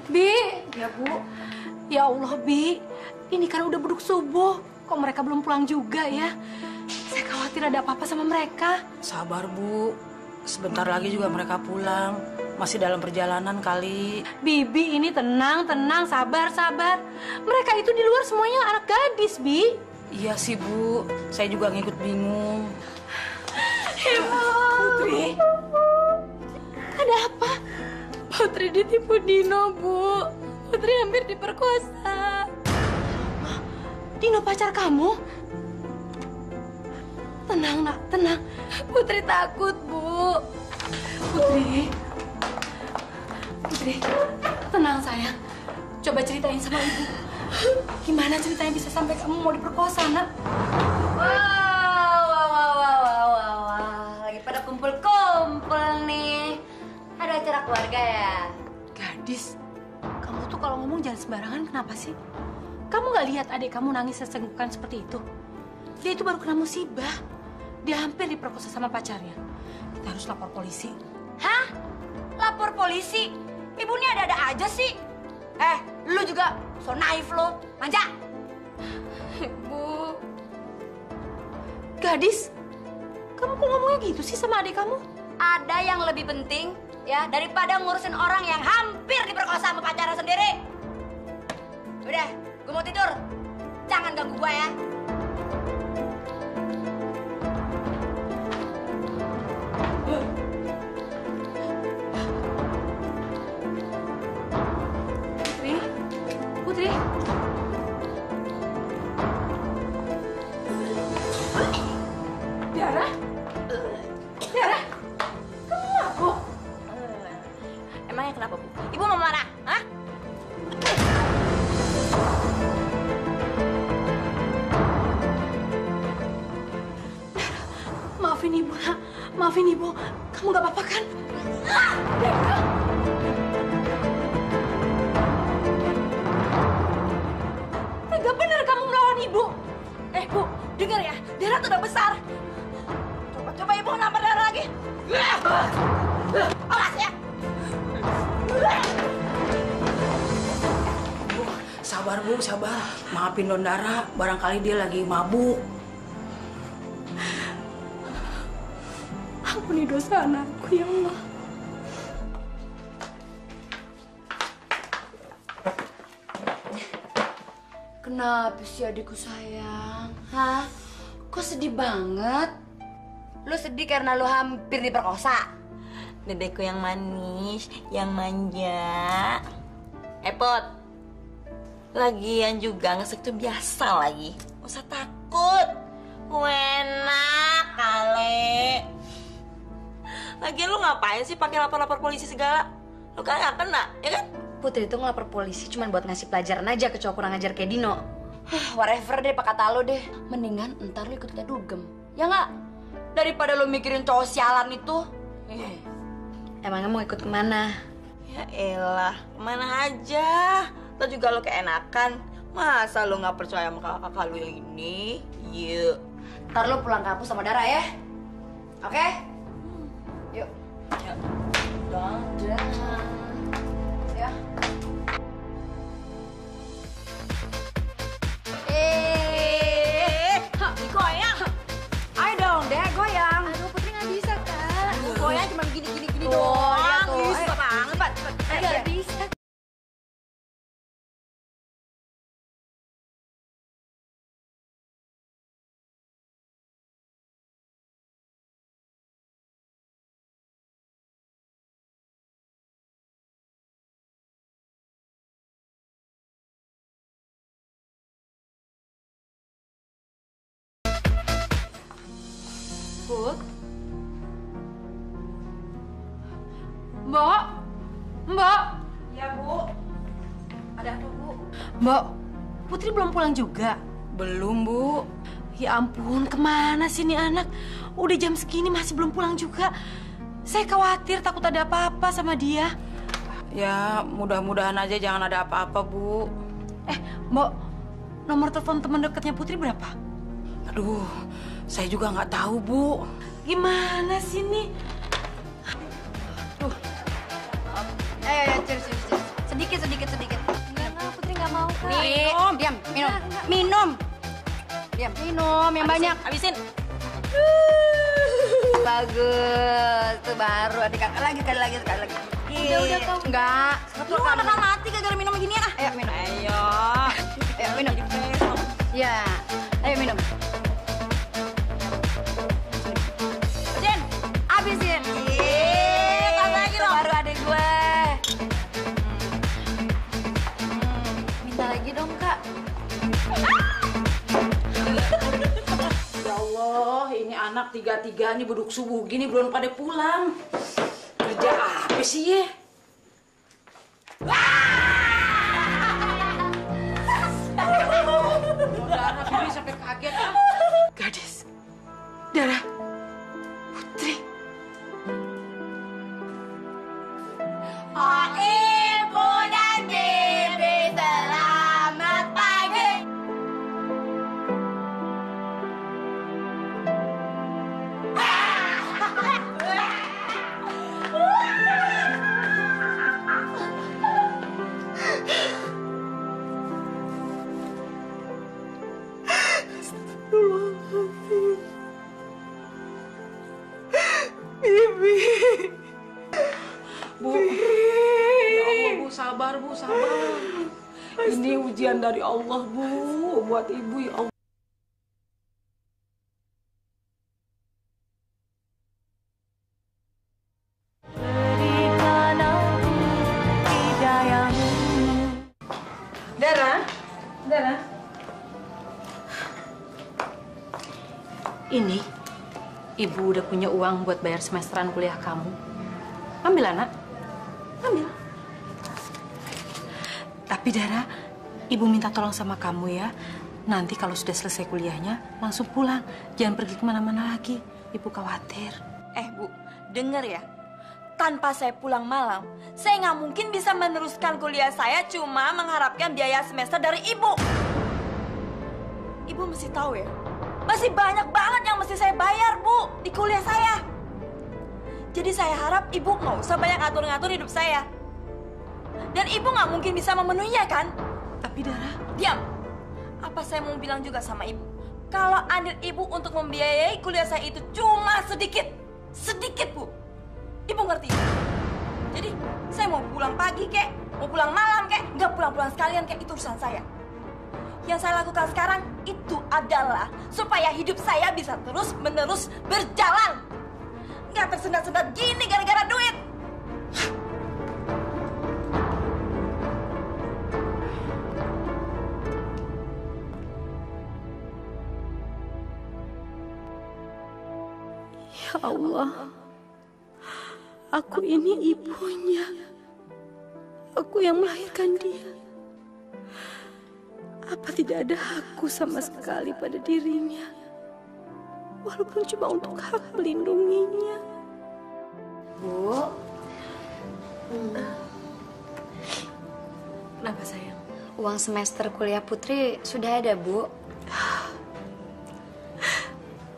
Bi. Ya, Bu. Ya Allah, Bi. Ini kan udah beduk subuh. Kok mereka belum pulang juga ya? Saya khawatir ada apa-apa sama mereka. Sabar, Bu. Sebentar lagi juga mereka pulang. Masih dalam perjalanan kali. Bibi ini tenang, sabar. Mereka itu di luar semuanya anak gadis, Bi. Iya sih, Bu. Saya juga ngikut bingung. Putri. Ada apa? Putri ditipu Dino, Bu. Putri hampir diperkosa. Dino pacar kamu? Tenang, nak, tenang. Putri takut, Bu. Putri, tenang sayang. Coba ceritain sama ibu. Gimana ceritanya bisa sampai kamu mau diperkosa, nak? Wow. Lagi pada kumpul-kumpul nih. Ada acara keluarga ya? Gadis, kamu tuh kalau ngomong jangan sembarangan, kenapa sih? Kamu nggak lihat adik kamu nangis sesenggukan seperti itu? Dia itu baru kena musibah. Dia hampir diperkosa sama pacarnya. Kita harus lapor polisi. Hah? Lapor polisi? Ibu ini ada-ada aja sih. Lu juga so naif lo, manja. Ibu. Gadis, kamu kok ngomongnya gitu sih sama adik kamu? Ada yang lebih penting ya daripada ngurusin orang yang hampir diperkosa sama pacarnya sendiri. Udah, gue mau tidur. Jangan ganggu gue ya. Putri. Tiara? Kamu mabuk? Emangnya kenapa, Bu? Ibu mau marah? Hah? Maafin ibu, nak. Maafin ibu. Kamu gak apa-apa kan? Tiara. Tega bener kamu melawan ibu. Bu, dengar ya. Darah tuh udah besar. Coba ibu nambah darah lagi. Awas ya. Bu, sabar, Bu, sabar. Maafin Dondara, barangkali dia lagi mabuk. Ampuni dosa anakku, ya Allah. Kenapa sih adikku sayang? Hah? Kok sedih banget? Lu sedih karena lu hampir diperkosa? Bebekku yang manis, yang manja. Pot, lagian juga ngesek tuh biasa lagi. Gak usah takut. Enak kali. Lagian lu ngapain sih pakai lapor-lapor polisi segala? Lu kan gak kena, ya kan? Putri itu ngelapor polisi cuma buat ngasih pelajaran aja ke cowok kurang ajar kayak Dino. Whatever deh, pak kata lo deh. Mendingan ntar lo ikut kita dugem. Ya nggak? Daripada lo mikirin cowok sialan itu. Emangnya mau ikut kemana? Ya elah, kemana aja. Lo juga lo keenakan. Masa lo nggak percaya sama kakak-kakak lo yang ini? Yuk. Ntar lo pulang kampus sama Dara ya. Oke? Yuk. Yuk. Dadah. Ya. Goyang. Ayo dong, deh goyang. Aduh, Putri nggak bisa, Kak. Goyang cuma gini Oh, doang. iya tuh. Bisa banget. Cepat. Nggak bisa. Put. Mbak. Mbak. Ya, Bu. Ada apa, Bu? Mbak, Putri belum pulang juga. Belum, Bu. Ya ampun, kemana sih nih anak? Udah jam segini masih belum pulang juga. Saya khawatir takut ada apa-apa sama dia. Ya, mudah-mudahan aja jangan ada apa-apa, Bu. Mbak, nomor telepon teman dekatnya Putri berapa? Aduh, saya juga nggak tahu, Bu. Gimana sih nih? Cheers. sedikit. Enggak, Putri nggak mau, Kak. Minum, diam, minum. Diam, minum yang banyak. Habisin. Bagus, tuh baru adik kakak lagi, sekali lagi. Udah, Kak. Enggak. Lu anak mati gara-gara minum beginian ah. Ayo minum. Ayo. Minum. Ya, ayo minum. Jen, habisin. Kasih lagi dong. Baru adik gue. Minta lagi dong, Kak. Ya Allah, ini anak tiga-tiga nih beduk subuh gini belum pada pulang. Kerja apa sih ya? Dara Bibi sampai kaget ah. Gadis. Dara. Putri. Ibu dan Bibi selamat pagi. Bu, ya Allah Bu, sabar Bu, sabar. Ini ujian dari Allah Bu, buat ibu ya Allah. Dara. Ini, Ibu udah punya uang buat bayar semesteran kuliah kamu. Ambil, anak. Ambil. Tapi, Dara, Ibu minta tolong sama kamu ya. Nanti kalau sudah selesai kuliahnya, langsung pulang. Jangan pergi kemana-mana lagi. Ibu khawatir. Bu, denger ya. Tanpa saya pulang malam, saya nggak mungkin bisa meneruskan kuliah saya cuma mengharapkan biaya semester dari ibu. Ibu mesti tahu ya, masih banyak banget yang mesti saya bayar, Bu, di kuliah saya. Jadi saya harap ibu nggak usah banyak ngatur-ngatur hidup saya. Dan ibu nggak mungkin bisa memenuhinya, kan? Tapi, Dara... Diam. Apa saya mau bilang juga sama ibu? Kalau andil ibu untuk membiayai kuliah saya itu cuma sedikit. Sedikit, Bu. Ibu ngerti? Jadi, saya mau pulang pagi, kek. Mau pulang malam, kek. Nggak pulang-pulang sekalian, kek. Itu urusan saya. Yang saya lakukan sekarang itu adalah supaya hidup saya bisa terus-menerus berjalan. Nggak tersendat-sendat gini gara-gara duit. Ya Allah, aku ini ibunya. Aku yang melahirkan dia. Apa tidak ada hakku sama sekali pada dirinya? Walaupun cuma untuk hak melindunginya. Bu, Kenapa, sayang? uang semester kuliah Putri sudah ada, Bu.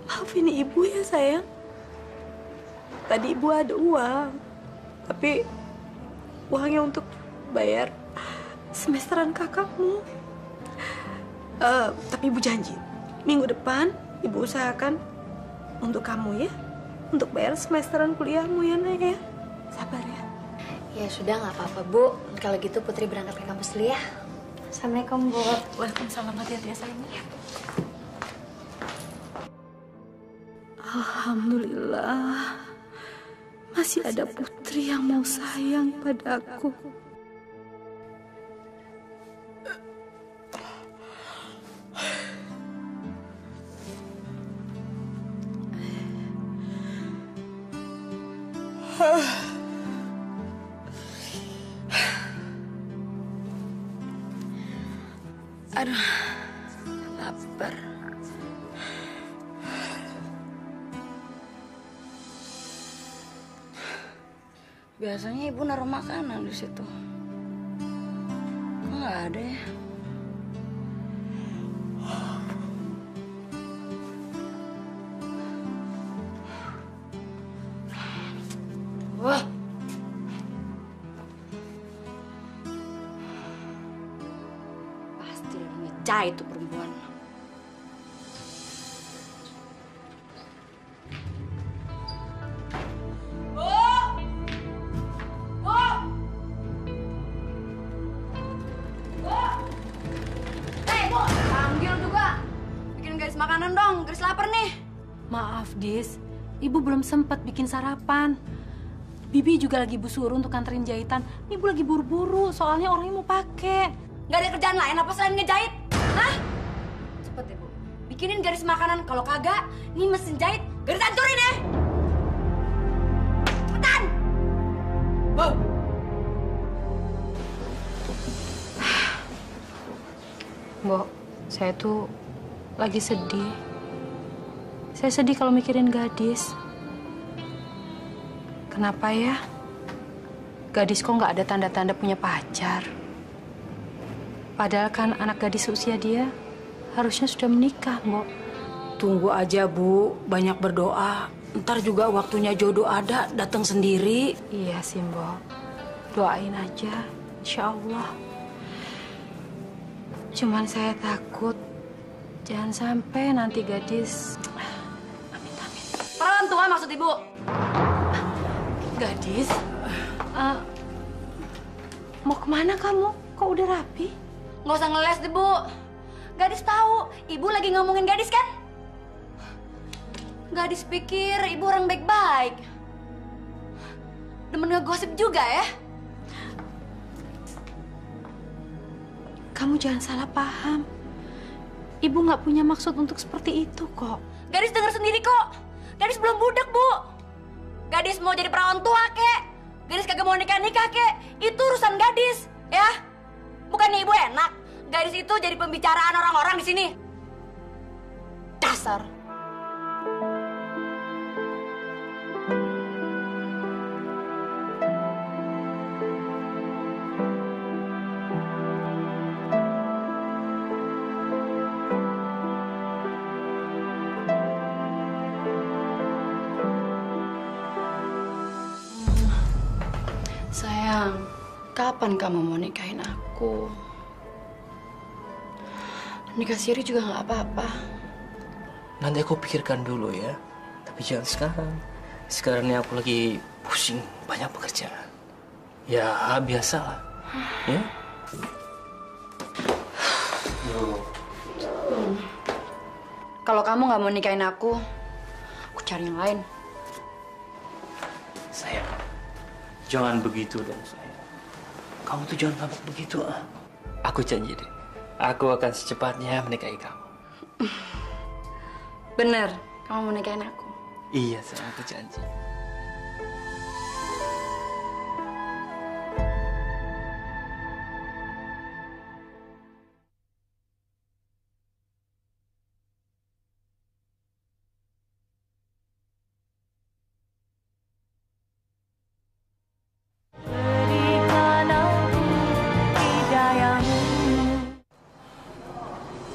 Maafin ibu ya, sayang. Tadi ibu ada uang, tapi uangnya untuk bayar semesteran kakakmu. Tapi ibu janji, minggu depan ibu usahakan untuk kamu ya, untuk bayar semesteran kuliahmu ya, Nak ya. Sabar ya. Ya sudah, nggak apa-apa, Bu. Kalau gitu Putri berangkat ke kampus dulu ya. Assalamualaikum, Bu. Waalaikumsalam, hati-hati ya, sayang. Alhamdulillah, masih ada Putri yang mau sayang padaku. Aduh, lapar. Biasanya ibu naruh makanan di situ. Kok nggak ada ya? Wah. percaya itu perempuan. Panggil juga. Bikin garis makanan dong, garis lapar nih. Maaf, Dis. Ibu belum sempat bikin sarapan. Bibi juga lagi Bu suruh untuk anterin jahitan. Ibu lagi buru-buru, soalnya orangnya mau pakai. Nggak ada kerjaan lain apa selain ngejahit? Hah? Cepet deh, Bu. Bikinin garis makanan. Kalau kagak, nih mesin jahit. Garis hancurin ya! Cepetan! Bu! Mbok, saya tuh lagi sedih. Saya sedih kalau mikirin gadis. Kenapa ya? Gadis kok nggak ada tanda-tanda punya pacar? Padahal kan anak gadis usia dia harusnya sudah menikah, Mbok. Tunggu aja, Bu. Banyak berdoa. Ntar juga waktunya jodoh ada, datang sendiri. Iya sih, Mbok. Doain aja, insya Allah. Cuman saya takut jangan sampai nanti gadis... Amit-amit. Perawan tua maksud Ibu? Gadis? Mau kemana kamu? Kok udah rapi? Nggak usah ngeles deh, Bu. Gadis tahu, Ibu lagi ngomongin gadis kan? Gadis pikir Ibu orang baik-baik. Demen ngegosip juga ya? Kamu jangan salah paham. Ibu nggak punya maksud untuk seperti itu kok. Gadis dengar sendiri kok. Gadis belum budak, Bu. Gadis mau jadi perawan tua, kek. Gadis kagak mau nikah-nikah, kek. Itu urusan gadis, ya. Bukannya Ibu enak. Gadis itu jadi pembicaraan orang-orang di sini. Dasar. Sayang, kapan kamu mau nikahin aku? Nikah siri juga nggak apa-apa. Nanti aku pikirkan dulu ya. Tapi jangan sekarang. Sekarang ini aku lagi pusing, banyak pekerjaan. Ya, biasalah. Ya? Kalau kamu nggak mau nikahin aku cari yang lain. Sayang, jangan begitu dong, sayang. Kamu tuh jangan ngambek begitu, ah. Aku janji deh, aku akan secepatnya menikahi kamu. Bener, kamu mau nikahin aku? Iya, sayang, aku janji.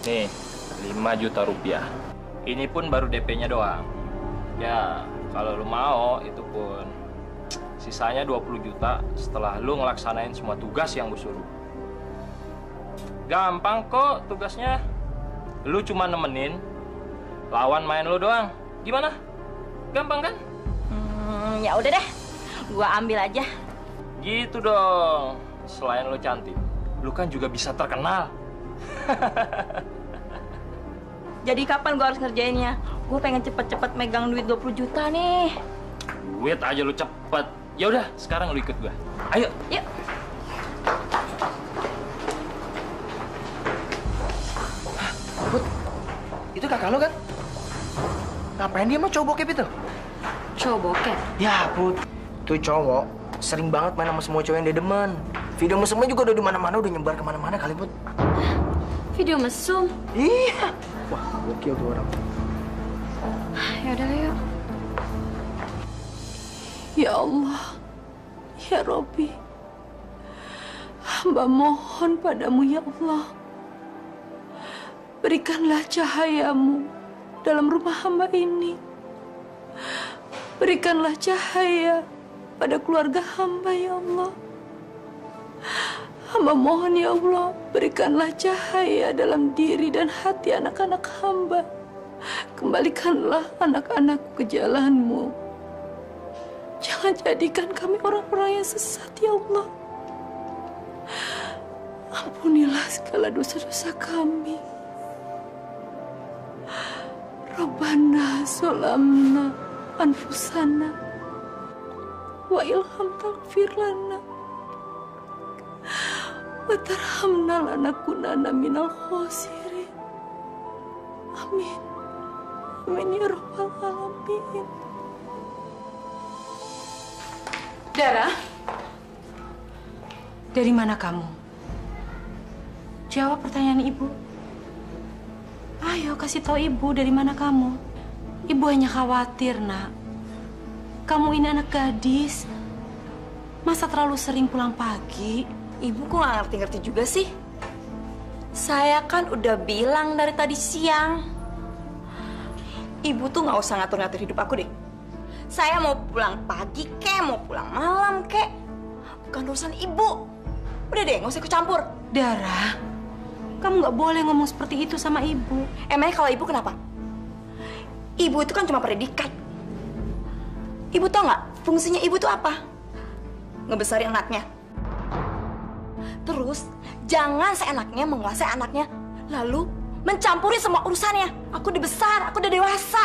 Nih, 5 juta rupiah. Ini pun baru DP-nya doang. Ya, kalau lu mau, itu pun sisanya 20 juta setelah lu ngelaksanain semua tugas yang gue suruh. Gampang kok tugasnya. Lu cuma nemenin, lawan main lu doang. Gimana? Gampang kan? Ya udah deh, gua ambil aja. Gitu dong. Selain lu cantik, lu kan juga bisa terkenal. Jadi kapan gua harus ngerjainnya? Gue pengen cepet-cepet megang duit 20 juta nih. Duit aja lu cepet. Ya udah, sekarang lu ikut gua. Ayo. Yuk. Put, itu kakak lo kan? Ngapain dia mau cowok bokep itu? Cowok bokep? Ya, Put. Tuh cowok sering banget main sama semua cowok yang dia demen. Video mesumnya juga udah di mana-mana, udah nyebar kemana-mana kali, Put. Video mesum? Iya. Wah, gokil tuh orang. Ya udah yuk. Ya Allah, ya Robbi, hamba mohon padamu ya Allah. Berikanlah cahayamu dalam rumah hamba ini. Berikanlah cahaya pada keluarga hamba ya Allah. Hamba mohon ya Allah, berikanlah cahaya dalam diri dan hati anak-anak hamba. Kembalikanlah anak-anakku ke jalan-Mu. Jangan jadikan kami orang-orang yang sesat ya Allah. Ampunilah segala dosa-dosa kami. Rabbana zolamna anfusana wa ilham taghfir lana wa tarhamna lanakunanna minal khosirin. Amin. Amin ya rabbal alamin. Dara, dari mana kamu? Jawab pertanyaan ibu. Ayo kasih tahu ibu dari mana kamu. Ibu hanya khawatir, nak. Kamu ini anak gadis. Masa terlalu sering pulang pagi? Ibu kok nggak ngerti-ngerti juga sih? Saya kan udah bilang dari tadi siang. Ibu tuh nggak usah ngatur-ngatur hidup aku deh. Saya mau pulang pagi kek, mau pulang malam kek. Bukan urusan ibu. Udah deh, nggak usah ikut campur. Dara, kamu nggak boleh ngomong seperti itu sama ibu. Emangnya kalau ibu kenapa? Ibu itu kan cuma predikat. Ibu tau nggak fungsinya ibu tuh apa? Ngebesarin anaknya. Terus jangan seenaknya menguasai anaknya, lalu mencampuri semua urusannya. Aku udah besar, aku udah dewasa.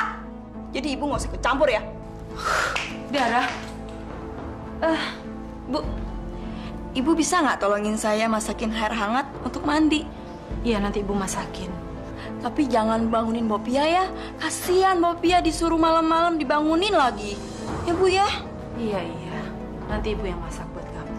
Jadi ibu nggak usah ikut campur ya. Dara, Bu, ibu bisa nggak tolongin saya masakin air hangat untuk mandi? iya nanti ibu masakin. Tapi jangan bangunin Bopia ya. Kasihan Bopia disuruh malam-malam dibangunin lagi. Ya Bu ya? Iya, nanti ibu yang masak buat kamu.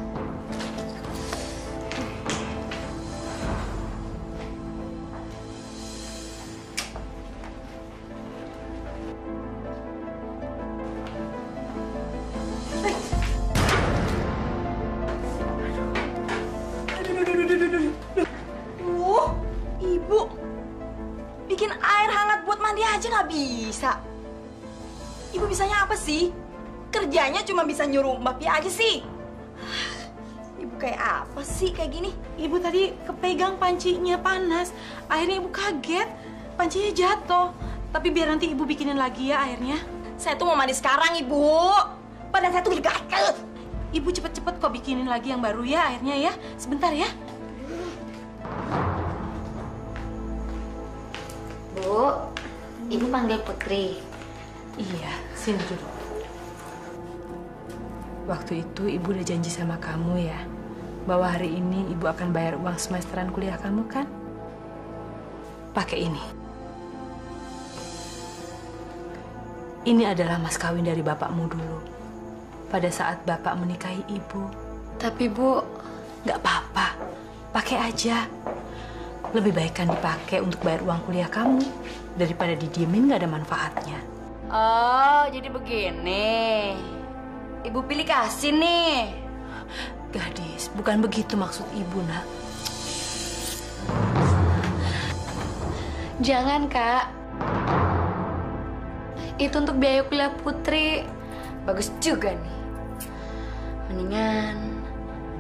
Ibu, bikin air hangat buat mandi aja nggak bisa. Ibu bisanya apa sih? Kerjanya cuma bisa nyuruh Mbak Pia aja sih. Ibu kayak apa sih kayak gini? Ibu tadi kepegang pancinya panas. Akhirnya ibu kaget. Pancinya jatuh. Tapi biar nanti ibu bikinin lagi ya airnya. Saya tuh mau mandi sekarang, Ibu. Badan saya tuh gatel. Ibu cepet-cepet kok bikinin lagi yang baru ya airnya ya. Sebentar ya. Bu, ibu panggil Putri. Iya, sini dulu. Waktu itu ibu udah janji sama kamu ya, bahwa hari ini ibu akan bayar uang semesteran kuliah kamu kan? Pakai ini. Ini adalah mas kawin dari bapakmu dulu. Pada saat bapak menikahi ibu. Tapi Bu, Nggak apa-apa, pakai aja. Lebih baik kan dipakai untuk bayar uang kuliah kamu daripada didiemin nggak ada manfaatnya. oh jadi begini. Ibu pilih kasih nih. Gadis, bukan begitu maksud ibu, nak. Jangan, Kak. Itu untuk biaya kuliah Putri. Bagus juga nih. Mendingan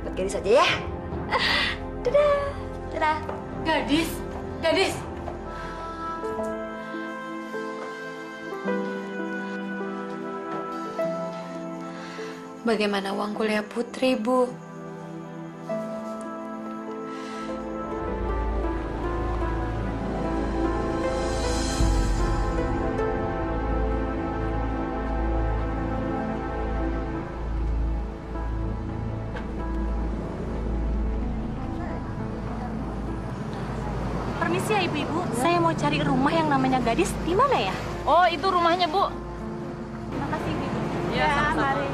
buat gadis aja ya. Dadah. Dadah. Gadis, gadis. Bagaimana uang kuliah Putri, Bu? Permisi ya ibu-ibu, saya mau cari rumah yang namanya Gadis. Di mana ya? Oh, itu rumahnya, Bu. Terima kasih ibu. Ya, sama-sama. mari.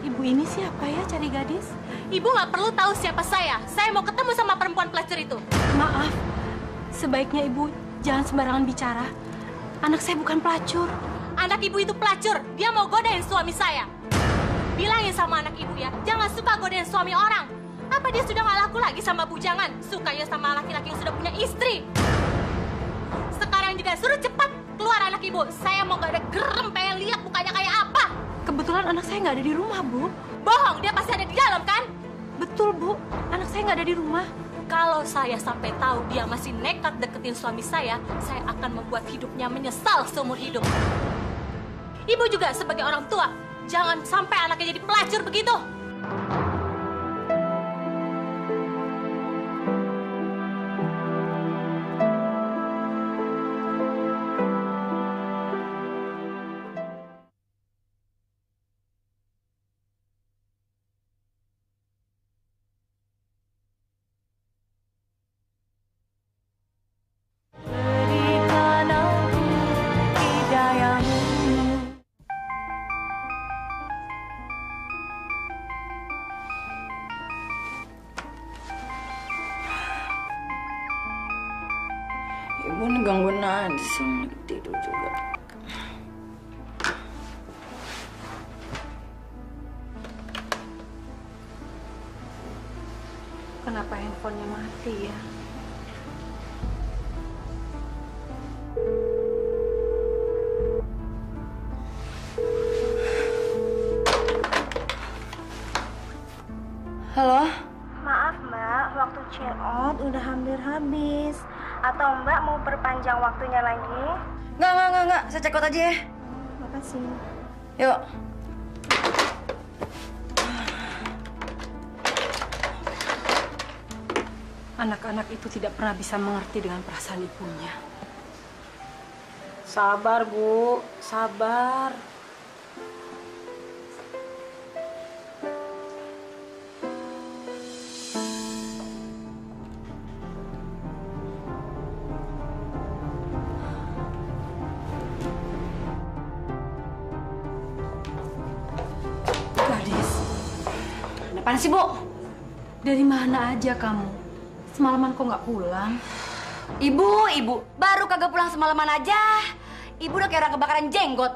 Ibu ini siapa ya, Cari Gadis? Ibu nggak perlu tahu siapa saya. Saya mau ketemu sama perempuan pelacur itu. Maaf, sebaiknya ibu jangan sembarangan bicara. Anak saya bukan pelacur. Anak ibu itu pelacur. Dia mau godain suami saya. Bilangin sama anak ibu ya, jangan suka godain suami orang. Apa dia sudah nggak laku lagi sama bujangan? Sukanya sama laki-laki yang sudah punya istri. Sekarang juga suruh cepat keluar anak ibu. Saya mau gak ada gerem, pengen lihat mukanya kayak apa. Kebetulan anak saya nggak ada di rumah, Bu. Bohong, dia pasti ada di dalam kan? Betul, Bu. Anak saya nggak ada di rumah. Kalau saya sampai tahu dia masih nekat deketin suami saya akan membuat hidupnya menyesal seumur hidup. Ibu juga sebagai orang tua, jangan sampai anaknya jadi pelacur begitu. Ibu nih gangguin aja sih, tidur juga. Kenapa handphonenya mati ya? Halo? Maaf Mbak, waktu check out udah hampir habis. Atau Mbak mau perpanjang waktunya lagi? Nggak. Saya check out aja ya. Makasih. Yuk. Anak-anak itu tidak pernah bisa mengerti dengan perasaan ibunya. Sabar, Bu. Sabar. Gadis, Apaan sih, Bu? dari mana aja kamu? Semalaman kok nggak pulang? Ibu, baru kagak pulang semalaman aja. Ibu udah kayak orang kebakaran jenggot.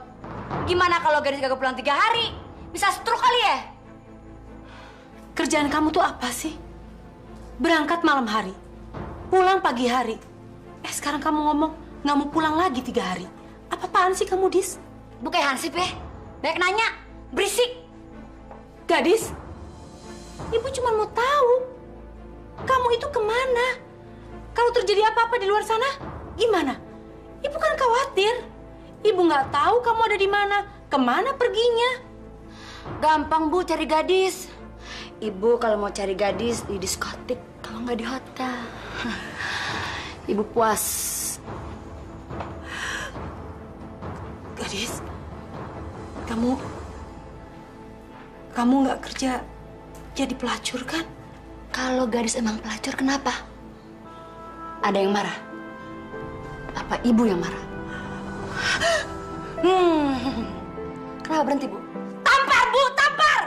Gimana kalau gadis kagak pulang 3 hari? Bisa stroke kali ya? Kerjaan kamu tuh apa sih? Berangkat malam hari, pulang pagi hari. Sekarang kamu ngomong nggak mau pulang lagi 3 hari. Apa-apaan sih kamu, Dis? Bu kayak Hansip ya? Banyak nanya, berisik. Gadis, ibu cuma mau tahu kamu itu kemana? Kalau terjadi apa-apa di luar sana, gimana? Ibu kan khawatir. Ibu nggak tahu kamu ada di mana, kemana perginya. Gampang, Bu, cari gadis. Ibu kalau mau cari gadis di diskotik, kalau nggak di hotel. Ibu puas. Gadis, kamu nggak kerja jadi pelacur kan? Kalau gadis emang pelacur, kenapa? Ada yang marah? Apa ibu yang marah? Kenapa berhenti, Bu? Tampar, Bu, tampar!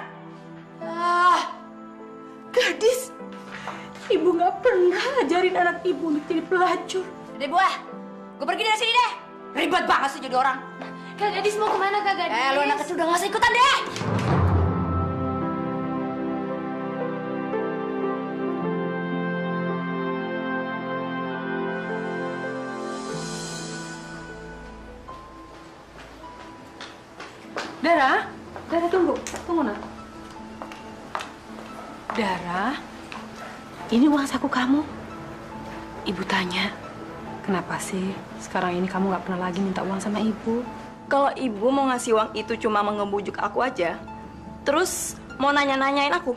Gadis, ibu nggak pernah ajarin anak ibu untuk jadi pelacur. Udah, Bu, gue pergi dari sini deh. Ribet banget sih jadi orang. Kak Gadis mau kemana, Kak Gadis? Lu anak kecil udah nggak usah ikutan deh. Dara, tunggu nak. Dara, ini uang saku kamu. Ibu tanya, kenapa sih sekarang ini kamu nggak pernah lagi minta uang sama ibu? Kalau ibu mau ngasih uang itu cuma mau ngebujuk aku aja, terus mau nanya-nanyain aku.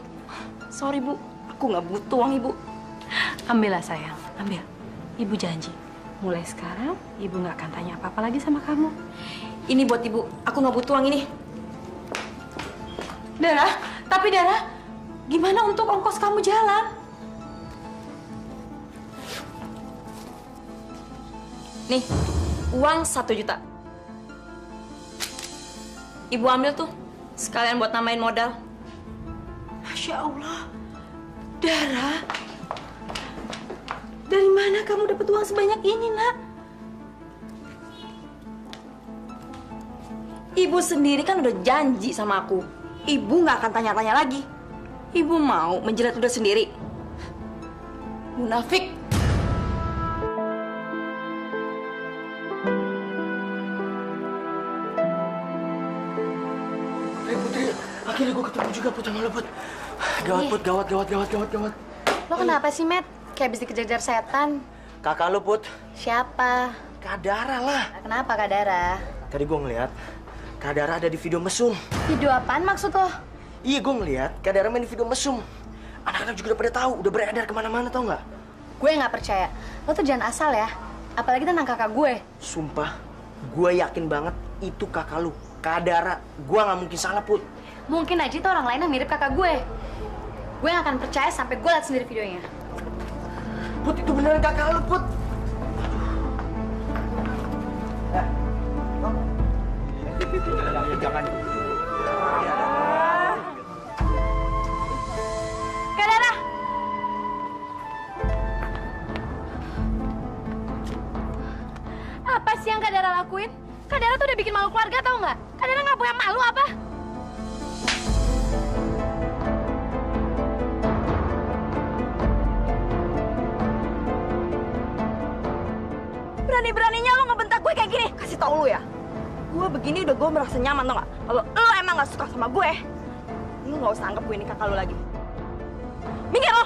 Sorry, Bu, aku nggak butuh uang ibu. Ambillah sayang, ambil. Ibu janji, mulai sekarang ibu nggak akan tanya apa-apa lagi sama kamu. Ini buat ibu, aku nggak butuh uang ini. Dara, tapi Dara, gimana untuk ongkos kamu jalan? Nih, uang 1 juta. Ibu ambil tuh, sekalian buat namain modal. Masya Allah. Dara, dari mana kamu dapat uang sebanyak ini, Nak? Ibu sendiri kan udah janji sama aku. Ibu nggak akan tanya-tanya lagi. Ibu mau menjilat ludah sendiri. Munafik. Putri, akhirnya gue ketemu juga Put sama lo, Put. Gawat, Put, gawat. Lo kenapa sih, Matt? Kayak habis dikejar-kejar setan. Kakak lo, Put. Siapa? Kak Dara lah. Kenapa, Kak Dara? Tadi gue ngeliat Kak Dara ada di video mesum. Video apaan maksud lo? Iya, gue ngeliat Kak Dara main di video mesum. Anak-anak juga udah pada tahu, udah beredar kemana-mana, tau nggak? Gue nggak percaya. Lo tuh jangan asal ya. Apalagi tentang kakak gue. Sumpah, gue yakin banget itu kakak lu, Kak Dara. Gue nggak mungkin salah, Put. Mungkin aja itu orang lain yang mirip kakak gue. Gue nggak akan percaya sampai gue lihat sendiri videonya. Put, itu beneran kakak lu, Put. Jangan. Kak Dara! Apa sih yang Kak Dara lakuin? Kak Dara tuh udah bikin malu keluarga, tau nggak? Kak Dara nggak punya malu apa? Berani-beraninya lo ngebentak gue kayak gini. Kasih tau lo ya, gue begini udah gue merasa nyaman, tau nggak? Kalau lo emang nggak suka sama gue, lo nggak usah anggap gue ini kakak lo lagi. Minggir lo!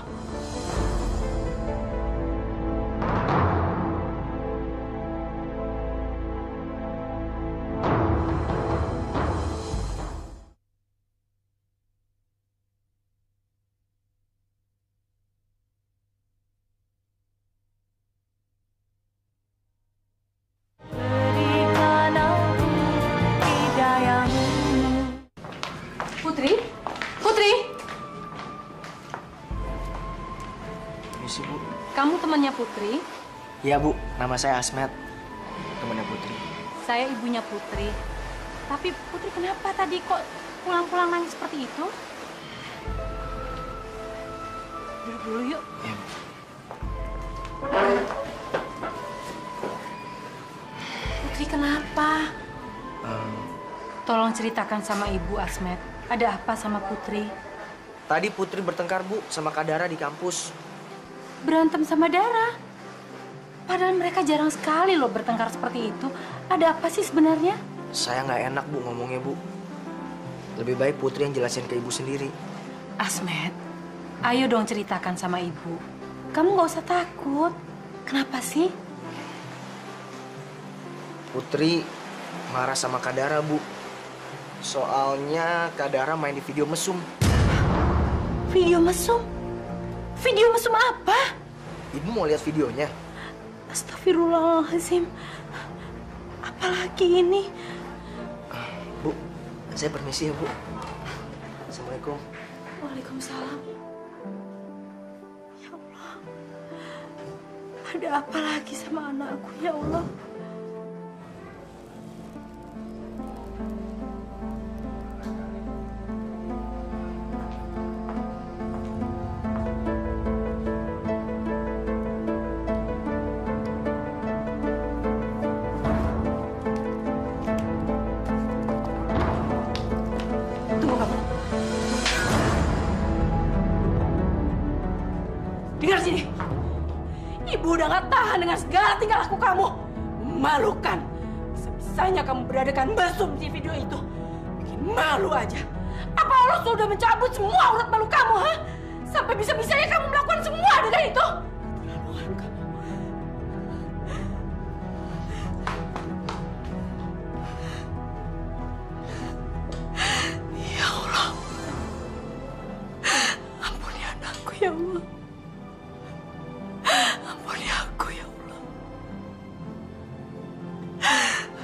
Putri, Misi, Bu. kamu temannya Putri? Iya, Bu. Nama saya Asmet. Temannya Putri. Saya ibunya Putri. Tapi Putri kenapa tadi kok pulang-pulang nangis seperti itu? Duduk dulu yuk. Iya, Bu. Putri kenapa? Tolong ceritakan sama Ibu Asmet. Ada apa sama Putri? Tadi Putri bertengkar, Bu, sama Kak Dara di kampus. Berantem sama Dara? Padahal mereka jarang sekali loh bertengkar seperti itu. Ada apa sih sebenarnya? Saya nggak enak, Bu, ngomongnya, Bu. Lebih baik Putri yang jelasin ke Ibu sendiri. Asmet, ayo dong ceritakan sama Ibu. Kamu nggak usah takut. Kenapa sih? Putri marah sama Kak Dara, Bu. Soalnya Kak Dara main di video mesum. Video mesum? Video mesum apa? Ibu mau lihat videonya? Astagfirullahaladzim. Apalagi ini? Bu, saya permisi ya, Bu. Assalamualaikum. Waalaikumsalam. Ya Allah. Ada apa lagi sama anakku, ya Allah? Dengar sini. Ibu udah gak tahan dengan segala tingkah laku kamu. Memalukan. Bisa-bisanya kamu beradakan mesum di video itu. Bikin malu aja. Apa Allah sudah mencabut semua aurat malu kamu, ha? Sampai bisa-bisanya kamu melakukan semua dengan itu. Keterlaluan kamu. Ya Allah. Ampuni anakku, ya Allah. Ampuni aku, ya Allah.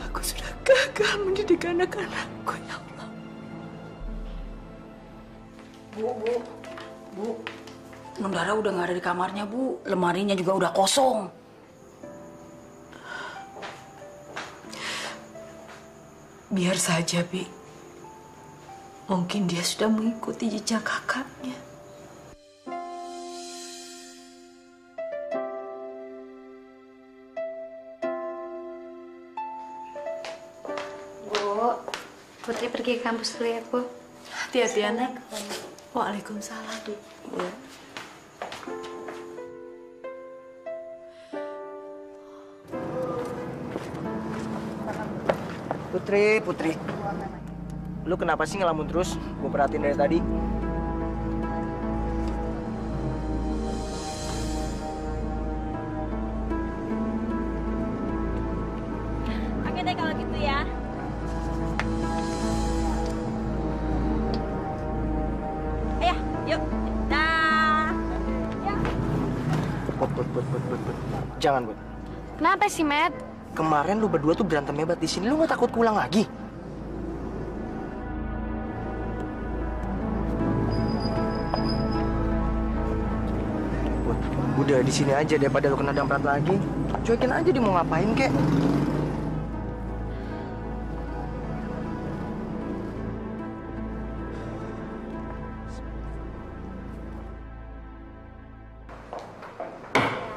Aku sudah gagal mendidik anak-anakku, ya Allah. Bu, Non Dara udah nggak ada di kamarnya, Bu. Lemarinya juga udah kosong. Biar saja, Bi. Mungkin dia sudah mengikuti jejak kakaknya. Bu, Putri pergi ke kampus dulu ya, Bu. Hati-hati, anak. Waalaikumsalam. Bu. Putri. Lu kenapa sih ngelamun terus? Gue perhatiin dari tadi. Oke deh kalau gitu ya. Ayo, yuk. Dah. Put. Jangan, Put. Kenapa sih, Matt? Kemarin lu berdua tuh berantem hebat di sini. Lu nggak takut pulang lagi? Put, udah di sini aja daripada lu kena damprat lagi. Cuekin aja dia mau ngapain kek.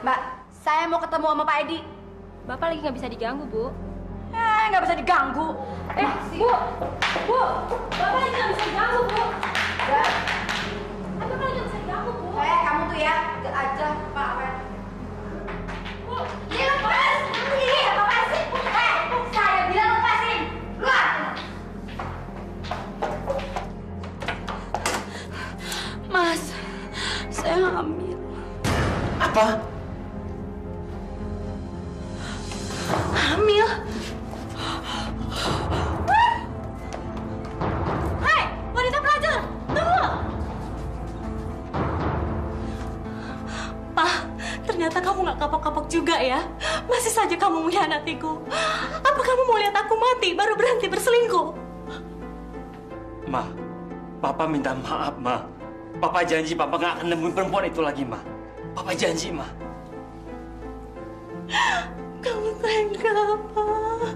Mbak, saya mau ketemu sama Pak Edi. Bapak lagi nggak bisa diganggu, Bu. Nggak bisa diganggu. Bu, Bapak lagi nggak bisa diganggu, Bu. Mbak, Bapak lagi nggak bisa diganggu, Bu. kamu tuh ya, gak aja, Pak. Bu, Ini lepas! Ini apaan sih? Saya bilang lepasin! Keluar! Mas, saya hamil. Apa? Hamil? Hei, wanita pelajar, tunggu! Pak, ternyata kamu nggak kapok-kapok juga ya. Masih saja kamu mengkhianatiku. Apa kamu mau lihat aku mati baru berhenti berselingkuh? Ma, Papa minta maaf, Ma. Papa janji Papa nggak akan nemuin perempuan itu lagi, Ma. Papa janji, Ma. Kamu tega, Pak.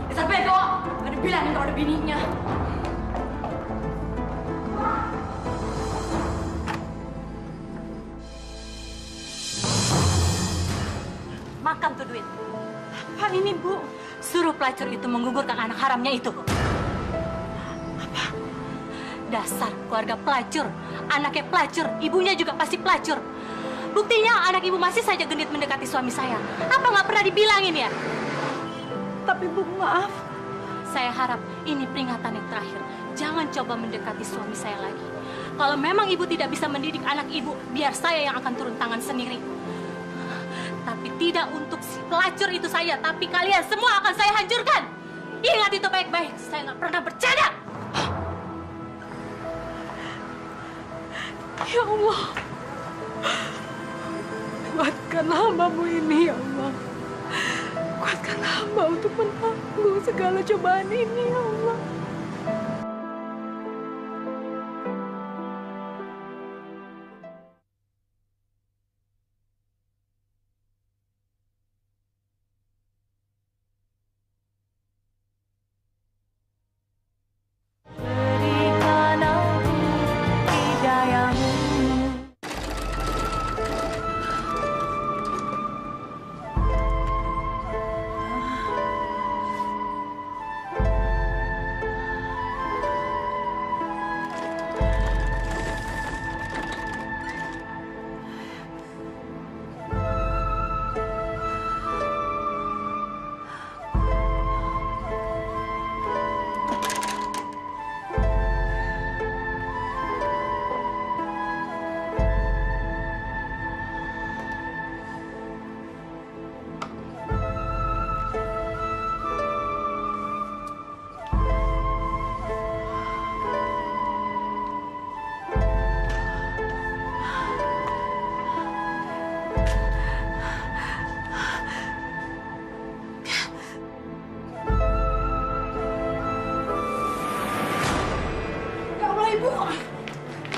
Dasar bego! Gak dibilangin kalau ada bininya. Makan tuh duit. Apa ini, Bu? Suruh pelacur itu menggugurkan anak haramnya itu. Apa? Dasar keluarga pelacur. Anaknya pelacur, ibunya juga pasti pelacur. Buktinya anak ibu masih saja genit mendekati suami saya. Apa nggak pernah dibilangin ya? Tapi Bu, maaf. Saya harap ini peringatan yang terakhir. Jangan coba mendekati suami saya lagi. Kalau memang ibu tidak bisa mendidik anak ibu, biar saya yang akan turun tangan sendiri. Tapi tidak untuk si pelacur itu saja, tapi kalian semua akan saya hancurkan. Ingat itu baik-baik, saya nggak pernah bercanda. Ya Allah, kuatkanlah hamba-Mu ini, ya Allah. Kuatkanlah hamba untuk menanggung segala cobaan ini, ya Allah.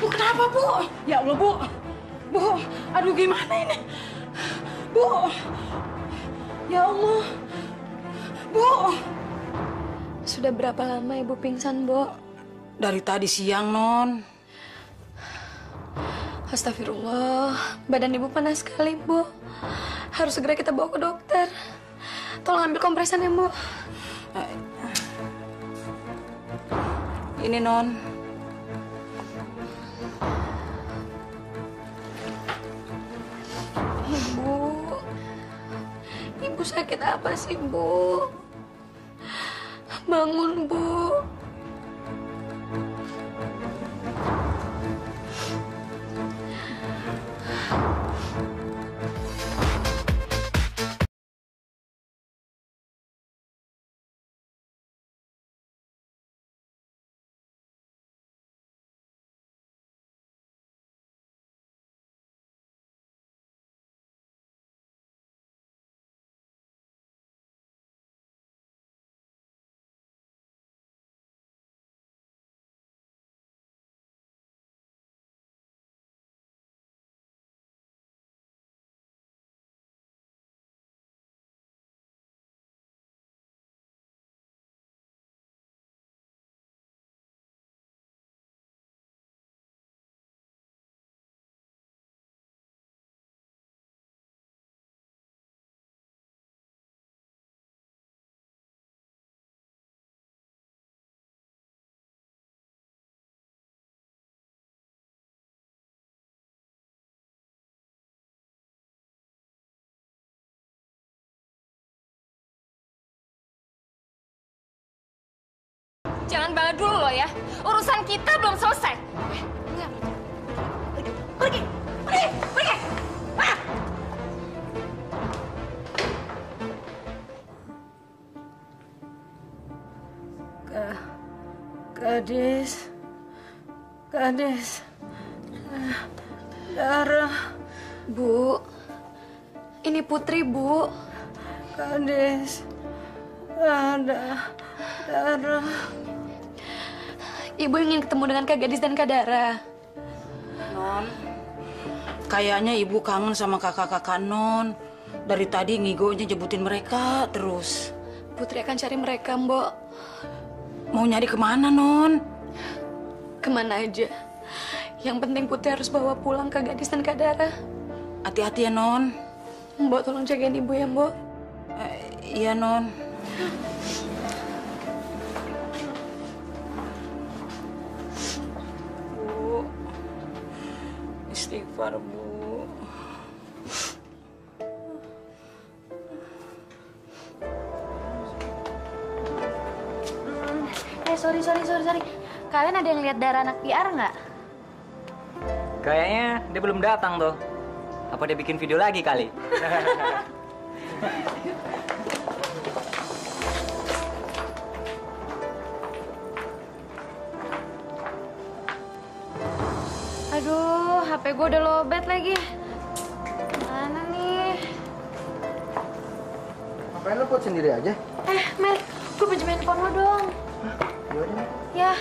Bu, kenapa, Bu? Ya Allah, Bu. Bu, aduh gimana ini? Bu, ya Allah. Bu. Sudah berapa lama Ibu pingsan, Bu? Dari tadi siang, Non. Astagfirullah, badan Ibu panas sekali, Bu. Harus segera kita bawa ke dokter. Tolong ambil kompresan ya, Bu. Ini, Non. Ibu sakit apa sih, Bu? Bangun, Bu. Jangan bangga dulu lo ya. Urusan kita belum selesai. Pergi. Ah! Gadis. Darah. Bu, ini Putri, Bu. Gadis. Ada darah. Ibu ingin ketemu dengan Kak Gadis dan Kak Dara. Non, kayaknya Ibu kangen sama kakak-kakak Non. Dari tadi ngigonya jebutin mereka terus. Putri akan cari mereka, Mbok. Mau nyari kemana, Non? Kemana aja. Yang penting Putri harus bawa pulang Kak Gadis dan Kak Dara. Hati-hati ya, Non. Mbok tolong jagain Ibu ya, Mbok. Iya, Non. Bu, istighfar, Bu. Sorry. Kalian ada yang lihat Dara anak PR nggak? Kayaknya dia belum datang tuh. Apa dia bikin video lagi kali? Aduh, HP gue udah lowbat lagi. Mana nih? Ngapain lo buat sendiri aja? Mel, gue pinjemin handphone lo dong. Yaudah. Ya.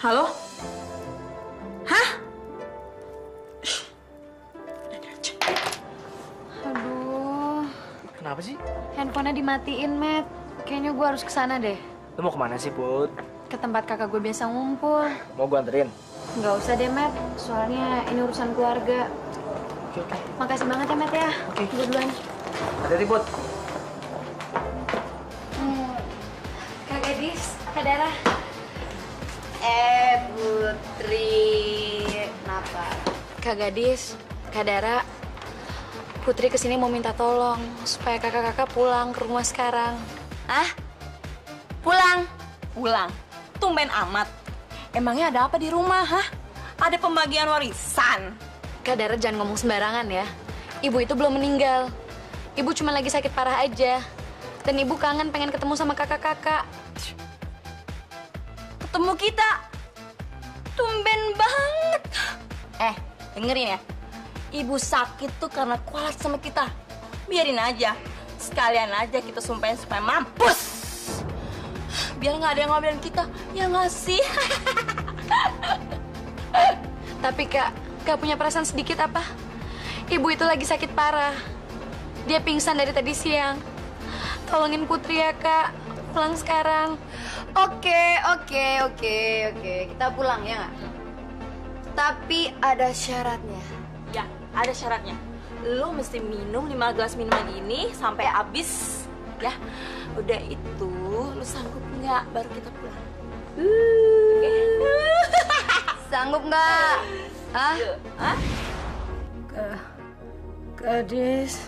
Halo? Hah? Aduh, Kenapa sih? handphonenya dimatiin, Matt. Kayaknya gue harus kesana deh. Lu mau kemana sih, Put? Ke tempat kakak gue biasa ngumpul. Mau gua anterin? Nggak usah deh, Matt. Soalnya ini urusan keluarga. Oke. Makasih banget ya, Matt ya. Oke. Gue duluan. Hati-hati, Put. Kak Gadis, Kak Dara. Putri. Kenapa? Kak Gadis, Kak Dara. Putri kesini mau minta tolong supaya kakak-kakak pulang ke rumah sekarang. Ah? Pulang? Tumben amat. Emangnya ada apa di rumah, hah? Ada pembagian warisan? Kak Dara jangan ngomong sembarangan ya. Ibu itu belum meninggal. Ibu cuma lagi sakit parah aja. Dan ibu kangen pengen ketemu sama kakak-kakak. Ketemu kita. Tumben banget. Dengerin ya. Ibu sakit tuh karena kualat sama kita. Biarin aja. Sekalian aja kita sumpahin supaya mampus. Biar nggak ada yang ngomelin kita. Ya nggak sih? Tapi Kak punya perasaan sedikit apa? Ibu itu lagi sakit parah. Dia pingsan dari tadi siang. Tolongin Putri ya, Kak. Pulang sekarang. Oke. Kita pulang ya nggak? Tapi ada syaratnya. Ya, ada syaratnya. Lo mesti minum 5 gelas minuman ini sampai habis. Ya, udah itu lo sanggup nggak? Baru kita pulang. Sanggup nggak? Hah? Gadis.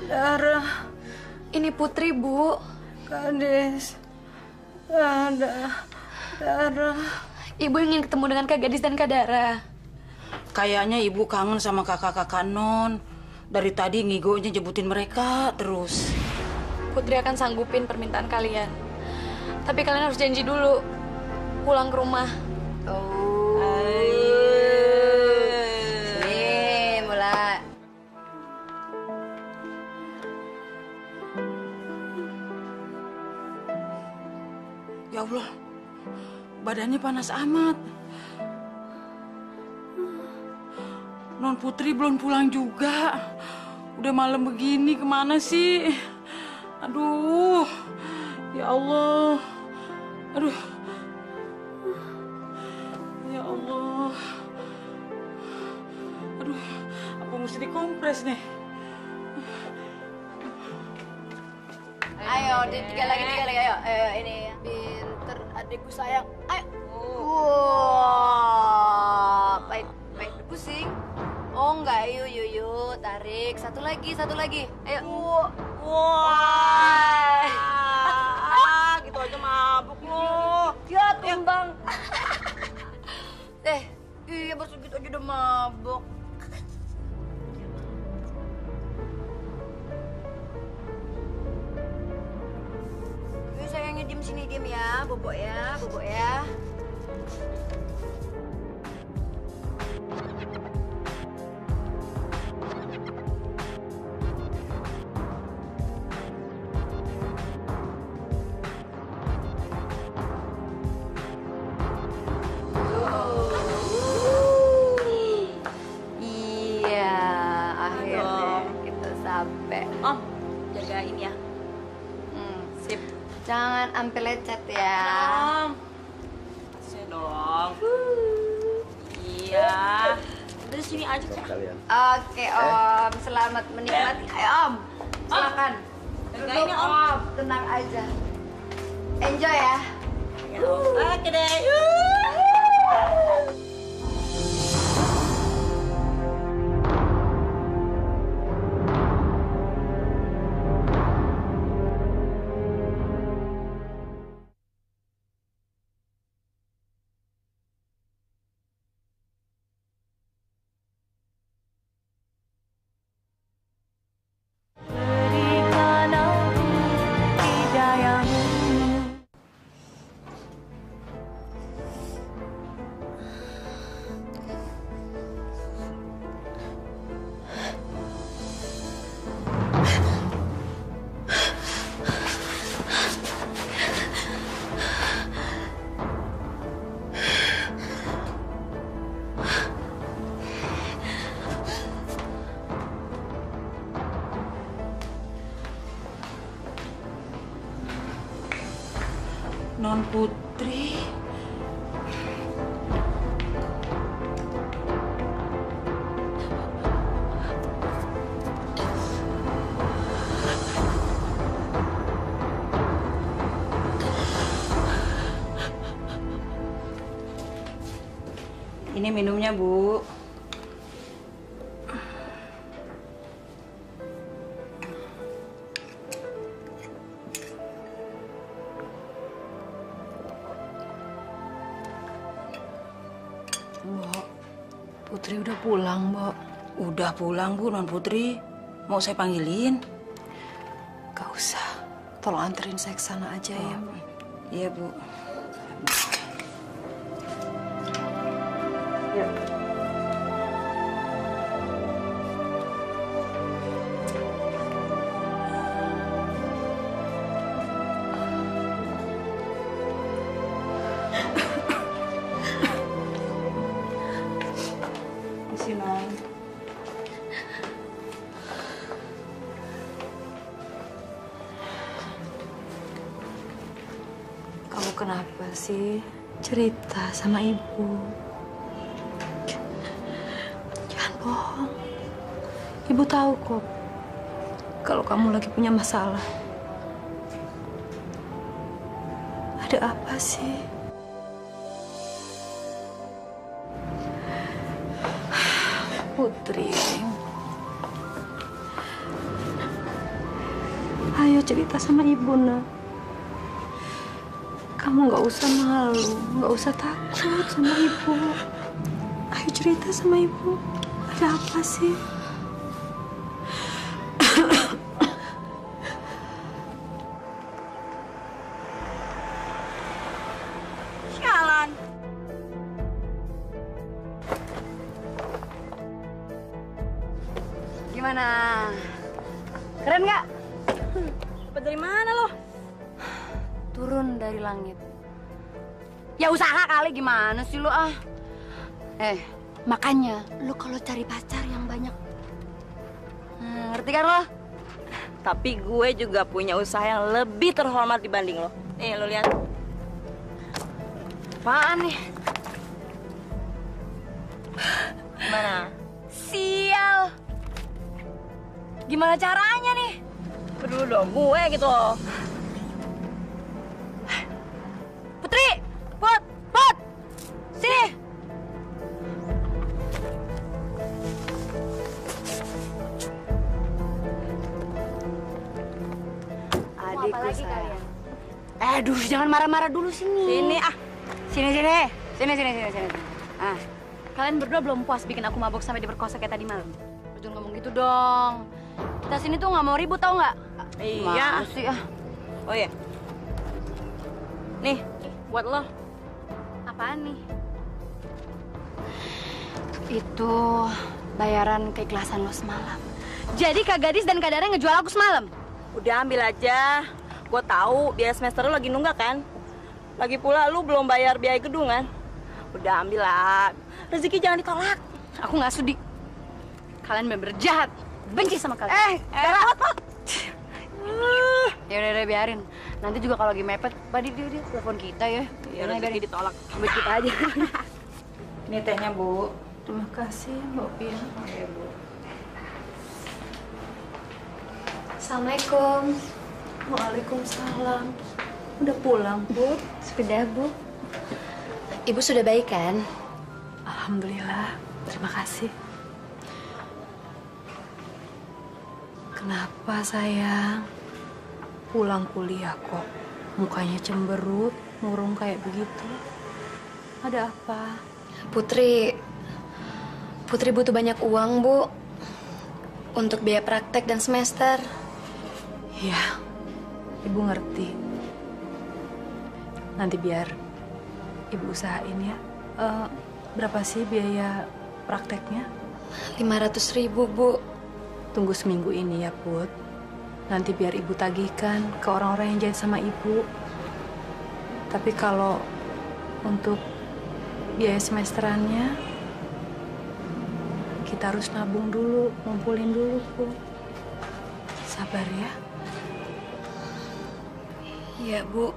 Dara. Ini Putri, Bu. Gadis. Dara. Ibu ingin ketemu dengan Kak Gadis dan Kak Dara. Kayaknya ibu kangen sama kakak-kakak Non. Dari tadi ngigonya nyebutin mereka terus. Putri akan sanggupin permintaan kalian. Tapi kalian harus janji dulu. Pulang ke rumah. Nih, mulai. Ya Allah, badannya panas amat. Non Putri belum pulang juga. Udah malam begini, kemana sih? Aduh, ya Allah. Aduh, ya Allah. Aduh, apa mesti dikompres nih? Ayo, tiga lagi. Ayo, ini pinter adikku sayang. Ayo. Wow, baik pusing. Oh enggak, yuk, tarik. Satu lagi. Ayo. Wah. Gitu aja mabuk lo. Ya, tumbang. Iya baru segitu aja udah mabok. Yuk sayangnya diem sini, diem ya, bobok ya. Iya, akhirnya kita sampai. Om, jagain ya. Sip. Jangan sampai lecet ya. Om. Kasih dong. Iya. Udah sini aja kan. Oke, Om. Selamat menikmati. Ayo, Om. Silakan. Jagain ya, Om. Om. Tenang aja. Enjoy ya. Oke deh. Non Putri. Ini minumnya, Bu. Mbok, Putri udah pulang, Mbok. Udah pulang, Bu, Non Putri. Mau saya panggilin? Gak usah. Tolong anterin saya ke sana aja ya. Iya, Bu. Ya. Kamu kenapa sih? Cerita sama ibu. Jangan bohong. Ibu tahu kok kalau kamu lagi punya masalah. Ada apa sih? Putri. Ayo cerita sama ibu, nak. Kamu nggak usah malu, nggak usah takut sama ibu. Ayo cerita sama ibu. Ada apa sih? Sialan. Gimana? Keren nggak? Dari mana lo? Turun dari langit. Ya usaha kali, gimana sih lu ah? Makanya lu kalau cari pacar yang banyak. Ngerti kan lo? Tapi gue juga punya usaha yang lebih terhormat dibanding lo. Nih, lo lihat. Apaan nih? Gimana? Sial. Gimana caranya nih? Dulu dong, gue gitu loh. Putri! Put! Sini! Adikku sayang. Aduh, jangan marah-marah dulu sini. Sini ah. Sini. Ah, kalian berdua belum puas bikin aku mabuk sampai diperkosa kayak tadi malam? Jangan ngomong gitu dong. Kita sini tuh nggak mau ribut, tau nggak? Iya. Mana sih ah? Oh iya. Nih, buat lo. Apaan nih? Itu bayaran keikhlasan lo semalam. Jadi Kak Gadis dan Kak Dara ngejual aku semalam? Udah ambil aja. Gue tahu biaya semester lo lagi nunggak kan? Lagi pula lu belum bayar biaya gedung kan? Udah ambil lah. Rezeki jangan ditolak. Aku nggak sudi. Kalian bener jahat. Benci sama kalian. Gawat lo. Ya udah biarin. Nanti juga kalau lagi mepet, dia telepon kita ya. Ya rezeki ditolak. Buat kita aja. Ini tehnya, Bu. Terima kasih, Mbak Pia. Iya, Bu. Assalamualaikum. Waalaikumsalam. Udah pulang, Bu? Sudah, Bu. Ibu sudah baik kan? Alhamdulillah. Terima kasih. Kenapa sayang? Pulang kuliah kok mukanya cemberut, murung kayak begitu. Ada apa? Putri butuh banyak uang, Bu. Untuk biaya praktek dan semester. Iya, Ibu ngerti. Nanti biar Ibu usahain ya. Berapa sih biaya prakteknya? 500.000, Bu. Tunggu seminggu ini ya, Put. Nanti biar Ibu tagihkan ke orang-orang yang jahat sama Ibu. Tapi kalau untuk biaya semesterannya, kita harus nabung dulu, ngumpulin dulu, Bu. Sabar ya. Iya, Bu.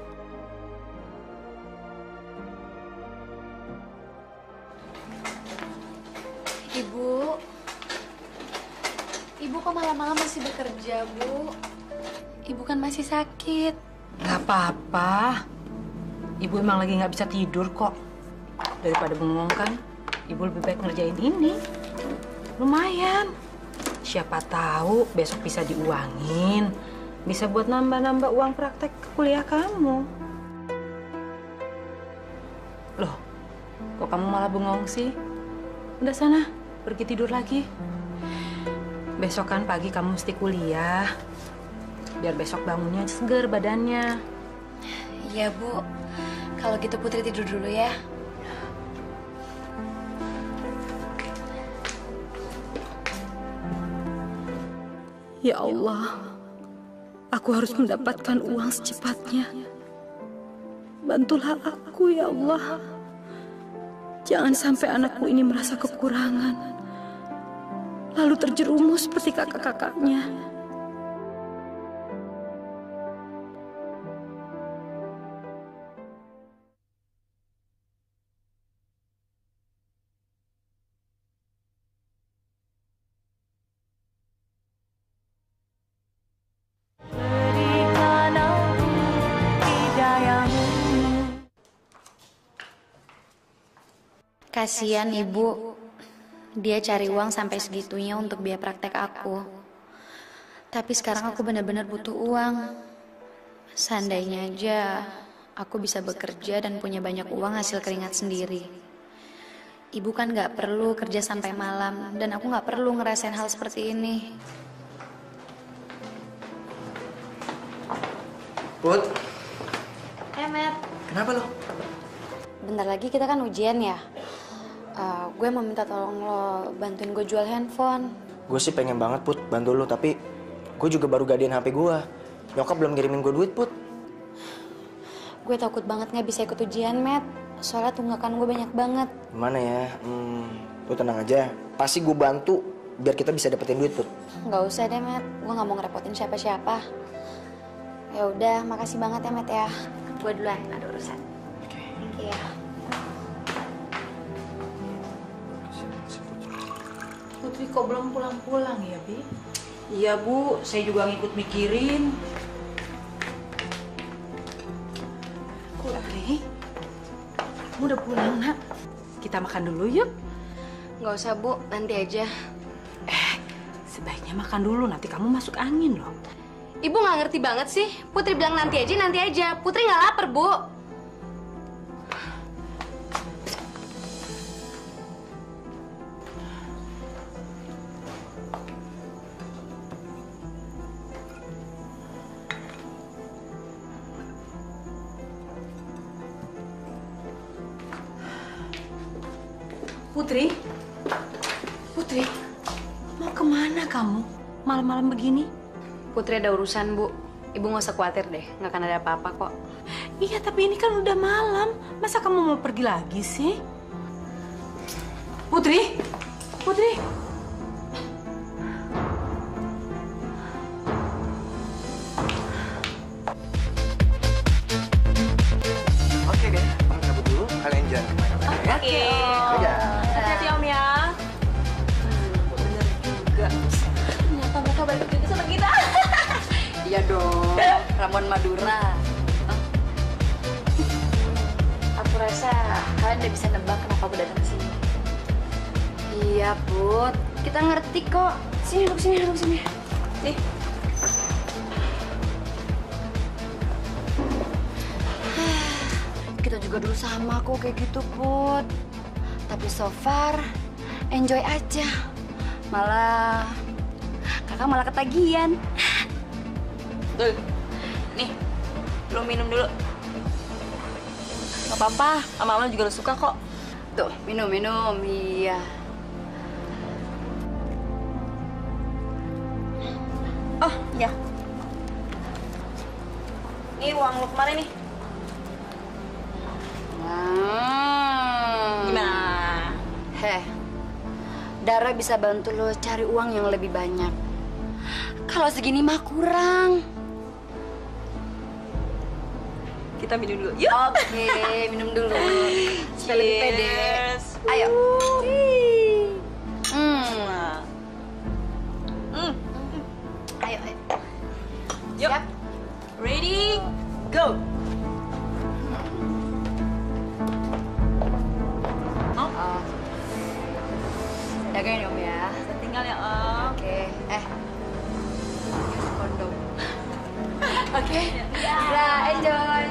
Ibu kok malam-malam masih bekerja, Bu? Ibu kan masih sakit. Gak apa-apa. Ibu emang lagi nggak bisa tidur kok. Daripada bengong kan, Ibu lebih baik ngerjain ini. Lumayan. Siapa tahu besok bisa diuangin. Bisa buat nambah-nambah uang praktek ke kuliah kamu. Loh, Kok kamu malah bengong sih? Udah sana, pergi tidur lagi. Besok kan pagi kamu mesti kuliah. Biar besok bangunnya seger badannya. Iya, Bu. Kalau gitu Putri tidur dulu ya. Ya Allah, aku harus mendapatkan uang secepatnya. Bantulah aku ya Allah. Jangan sampai anakku ini merasa kekurangan, lalu terjerumus seperti kakak-kakaknya. Kasihan ibu, dia cari uang sampai segitunya untuk biaya praktek aku. Tapi sekarang aku benar-benar butuh uang. Seandainya aja aku bisa bekerja dan punya banyak uang hasil keringat sendiri. Ibu kan gak perlu kerja sampai malam, dan aku gak perlu ngerasain hal seperti ini. Put, Matt. kenapa lo? Bentar lagi kita kan ujian ya. Gue mau minta tolong lo bantuin gue jual handphone. Gue sih pengen banget, Put, bantu lo. Tapi gue juga baru gadein HP gue. Nyokap belum ngirimin gue duit, Put. Gue takut banget gak bisa ikut ujian, Matt. Soalnya tunggakan gue banyak banget. Gimana ya? Lo tenang aja. Pasti gue bantu biar kita bisa dapetin duit, Put. Gak usah deh, Matt. Gue gak mau ngerepotin siapa-siapa. Ya udah, makasih banget ya, Matt ya. Gue duluan, ada urusan. Oke. Iya. Putri kok belum pulang-pulang ya, Bi? Iya, Bu. Saya juga ngikut mikirin. Putri, kamu udah pulang, Nak? Kita makan dulu yuk. Gak usah, Bu. Nanti aja. Sebaiknya makan dulu, nanti kamu masuk angin loh. Ibu gak ngerti banget sih. Putri bilang nanti aja, nanti aja. Putri gak lapar, Bu. Putri? Putri, mau kemana kamu? Malam-malam begini? Putri ada urusan, Bu. Ibu gak usah khawatir deh. Gak akan ada apa-apa kok. Iya, tapi ini kan udah malam. Masa kamu mau pergi lagi sih? Putri? Putri? Oke deh, kamu cabut dulu. Kalian jangan kemana-mana ya. Oke. Dadah. Hati-hati Om ya. Bener juga. Ternyata mereka balik juga sama kita. Iya dong. Ramon Madura. Aku rasa kalian udah bisa nebak kenapa aku datang ke sini. Iya, Put. Kita ngerti kok. Sini, duduk sini, duduk sini. Nih. Kita juga dulu sama kok kayak gitu, Put. Tapi so far, enjoy aja. Malah, kakak malah ketagihan. Tuh, nih, lo minum dulu. Gak apa-apa, Mama juga lo suka kok. Tuh, minum, iya. Oh, iya. Ini uang lo kemarin nih. Gimana? Heh, Dara bisa bantu lo cari uang yang lebih banyak. Kalau segini mah kurang. Kita minum dulu, yuk. Oke, minum dulu. Supaya lebih pede. Cheers. Ayo. Ayo, ayo. Yuk. Siap? Ready, go. Oh. Jagain Om ya. Tinggal ya, Om. Oke. Use kondom. Oke. Nah, enjoy.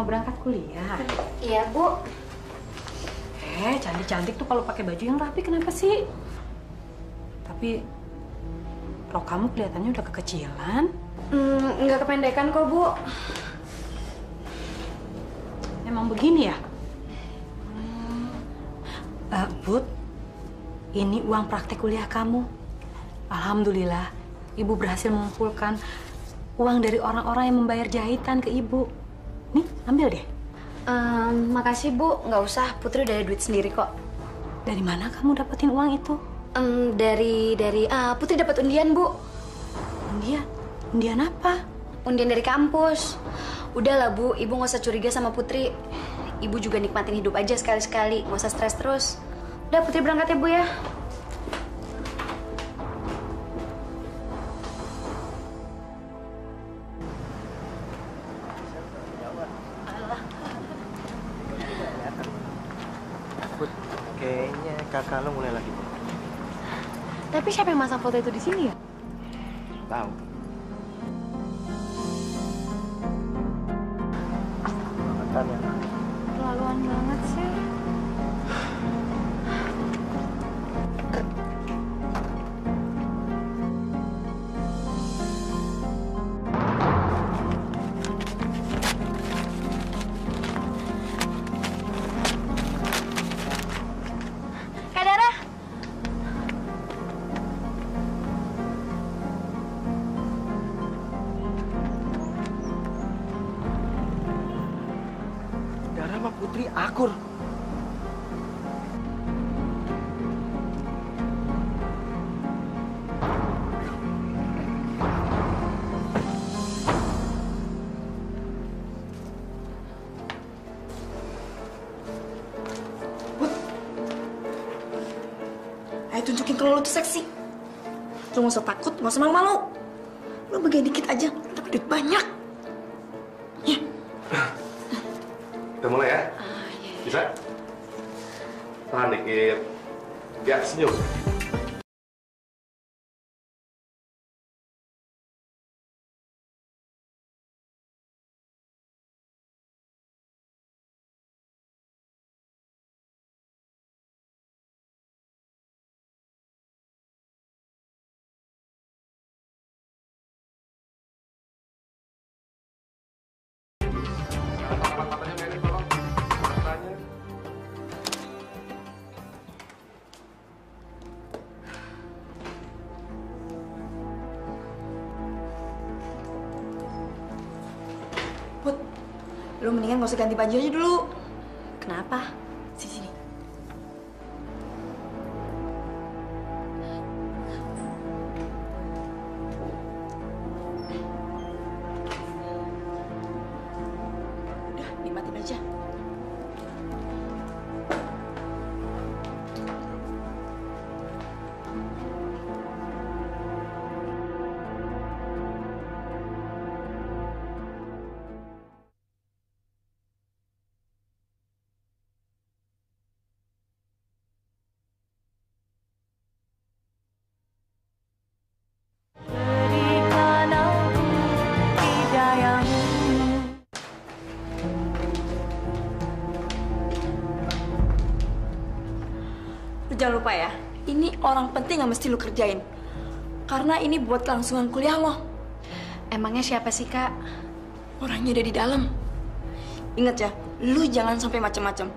mau berangkat kuliah? Iya, Bu. Cantik-cantik tuh kalau pakai baju yang rapi kenapa sih? Tapi rok kamu kelihatannya udah kekecilan. Nggak kependekan kok, Bu. Emang begini ya? Put, ini uang praktek kuliah kamu. Alhamdulillah, Ibu berhasil mengumpulkan uang dari orang-orang yang membayar jahitan ke Ibu. Nih, ambil deh. Makasih, Bu. Nggak usah, Putri udah ada duit sendiri kok. Dari mana kamu dapetin uang itu? Dari Putri dapat undian, Bu. Undian? Undian apa? Undian dari kampus. Udahlah, Bu. Ibu nggak usah curiga sama Putri. Ibu juga nikmatin hidup aja sekali-sekali. Nggak usah stres terus. Udah, Putri berangkat ya, Bu ya. Put, kayaknya kakak lo mulai lagi. Tapi siapa yang masang foto itu di sini ya? Tahu. Makan ya. Keterlaluan banget sih. Kak Dara. Dara sama Putri akur. Ayo tunjukin kalau lo tuh seksi. Lo nggak usah takut, nggak usah malu-malu. Lo bagian dikit aja, tapi duit banyak. Ya. Kita mulai ya? Bisa? Tahan dikit. Ya, senyum. Put, lo mendingan nggak usah ganti baju aja dulu. Kenapa? Sini. Udah, nikmatin aja. Lu jangan lupa ya, ini orang penting yang mesti lu kerjain. Karena ini buat kelangsungan kuliah lo. Emangnya siapa sih, Kak? Orangnya ada di dalam. Ingat ya, lu jangan sampai macam-macam.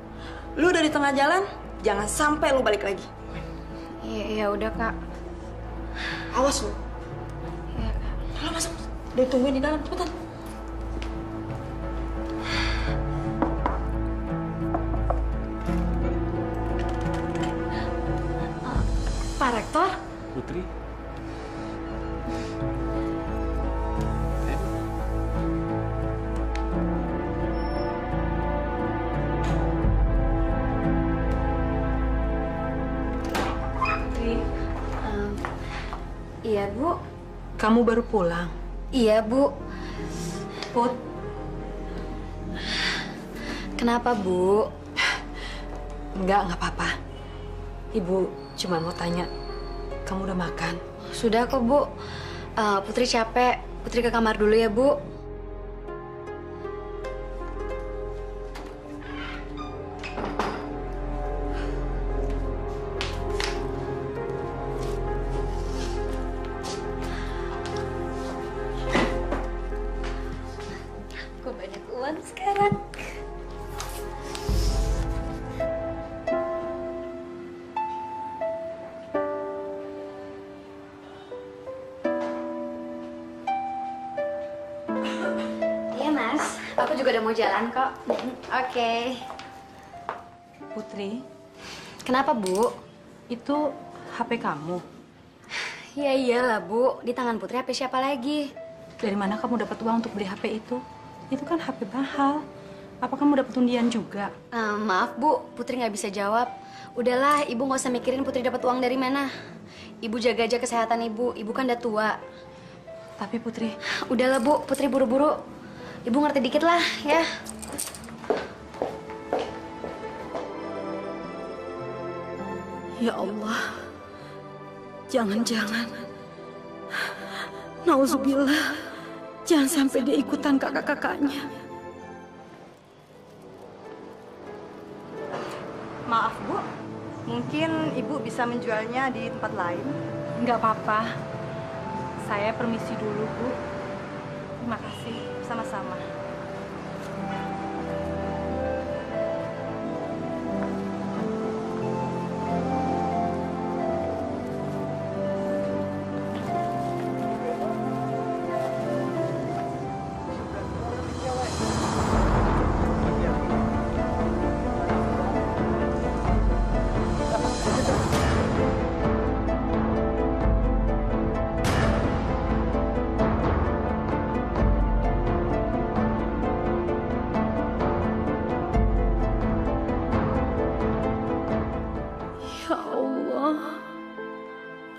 Lu dari tengah jalan, jangan sampai lu balik lagi. Iya, udah, Kak. Awas lu. Iya, Kak. Halo, masuk. Udah tungguin di dalam, cepetan. Pak Rektor? Putri. Iya, Bu. Kamu baru pulang? Iya, Bu. Put. Kenapa, Bu? Enggak apa-apa. Ibu cuma mau tanya, kamu udah makan? Sudah kok, Bu. Putri capek. Putri ke kamar dulu ya, Bu. juga udah mau jalan kok. Oke. Putri, Kenapa, Bu? itu HP kamu. Ya iyalah, Bu. Di tangan Putri HP siapa lagi? Dari mana kamu dapat uang untuk beli HP itu? Itu kan HP mahal. Apa kamu dapat undian juga? Maaf, Bu. Putri nggak bisa jawab. Udahlah, Ibu nggak usah mikirin Putri dapat uang dari mana. Ibu jaga aja kesehatan Ibu. Ibu kan udah tua. Tapi Putri... Udahlah, Bu. Putri buru-buru. Ibu ngerti dikit lah, ya. Ya Allah, jangan-jangan, nauzubillah, jangan sampai dia ikutan kakak-kakaknya. Maaf Bu, mungkin Ibu bisa menjualnya di tempat lain. Nggak apa-apa. Saya permisi dulu, Bu. Terima kasih, sama-sama. Ya Allah,